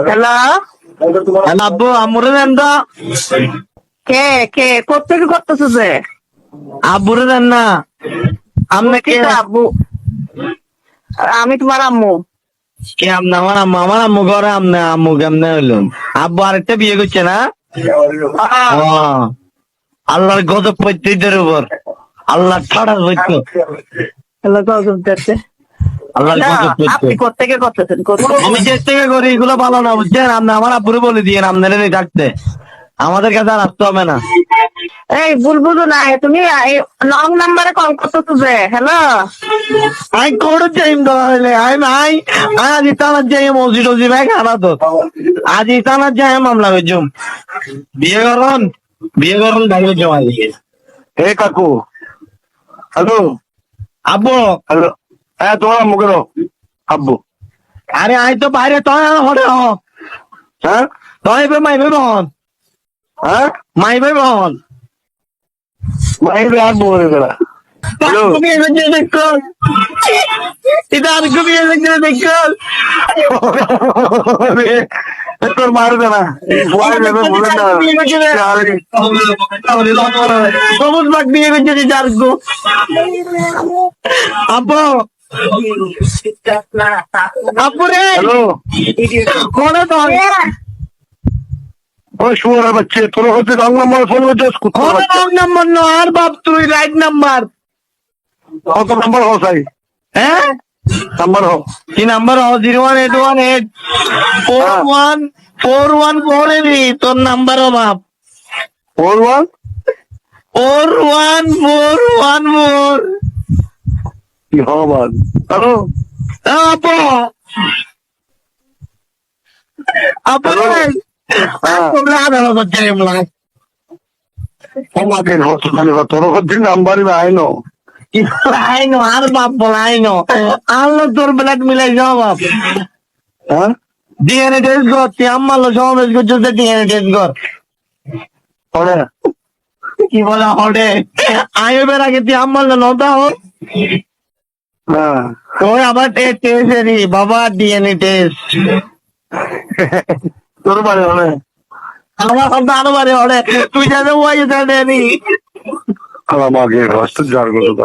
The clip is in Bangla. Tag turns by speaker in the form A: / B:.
A: হ্যালো
B: হ্যালো আব্বু আম্মুরে দেন তো।
A: কে কে কোথেকে করতেছো যে?
B: আব্বুরে দেন না। আপনি কে?
A: কোথেকে আব্বু? আমি তোমার আম্মু।
B: কে আপনি? আমার আম্মু ঘরে, আপনি আম্মু কেমনে হইলেন? আব্বু আরেকটা বিয়ে করছে না? ও, আল্লাহর গজব পড়ছে এদের উপর। আল্লাহ ঠাড়া হইতো।
A: হ্যালো করতেছে।
B: আল্লাহর গজব পড়ছে।
A: আপনি কোথেকে করতেছেন?
B: আমি যে থেকে করি এগুলো ভালো না, বুঝছেন? আপনি আমার আব্বুরে বলে দিয়ে আপনারা নিয়ে থাকতে, আমাদের কাছে আর আসতে হবে না।
A: এই বুলবুলু না, তুমি লং নাম্বারে কল করতেছো যে? হ্যালো
B: আমি কোর্ট যাইম ধরলে আমি আজ ইতানার যাই মসজিদ টসজিদ ভাই খানা তো আজ ইতানার যাই মামলা করছুম। বিয়ে করুন ভাই করছুম আজ।
C: হে কাকু, হ্যালো
B: আব্বু
C: হ্যালো, হ্যাঁ তোমার আম্মু কেন? আব্বু,
B: আরে আই তো বাইরে তয় হরে হ
C: হ্যাঁ
B: তয় বে মাইবে বহন
C: হ্যাঁ
B: মাইবে বহন
C: মাইরে আর বলে বেড়া। হ্যালো,
B: দেখো এটা আর বিয়ে দেখো
C: তোর মারবে না, ভয় দেবে বলে না।
B: সবুজ বাগ বিয়ে করছে চার গো। আব্বু আব্বু রে
C: হ্যালো,
B: কোনে তো
C: ওই শুয়ার বাচ্চা তোর হচ্ছে রং নাম্বার ফোন করছিস?
B: রং নাম্বার নো আর বাপ তুই রাইট নাম্বার।
C: কত নাম্বার হো সাই?
B: হ্যাঁ
C: নাম্বার হো
B: কি নাম্বার হ? 01818 414148 তোর নাম্বার ও বাপ।
C: 41
B: 41414
C: কি হবান? হ্যালো,
B: আপু আপু রে
C: হ্যাঁ
B: তোমরা আদালত যাই মলা
C: আমাদের হসপিটালে তোর হচ্ছে নাম্বারই আইনো।
B: আইনো আর বাপ বল আইনো আল্লাহ তোর ব্লাড মিলাই যাও বাপ।
C: হ্যাঁ
B: ডিএনএ টেস্ট কর, তুই আম্মালো সমাবেশ করছিস, ডিএনএ টেস্ট কর।
C: ওরে
B: কি বলে হটে আইবের আগে তুই আম্মালো নটা হোক
C: হ্যাঁ
B: ওই আবার টেস্ট এসেরি বাবা, ডিএনএ টেস্ট
C: তোর বাড়ি হলে
B: আমার কথা আরো বারে হটে তুই যাতে ওই জানি
C: আমাকে হস্ত জার করতে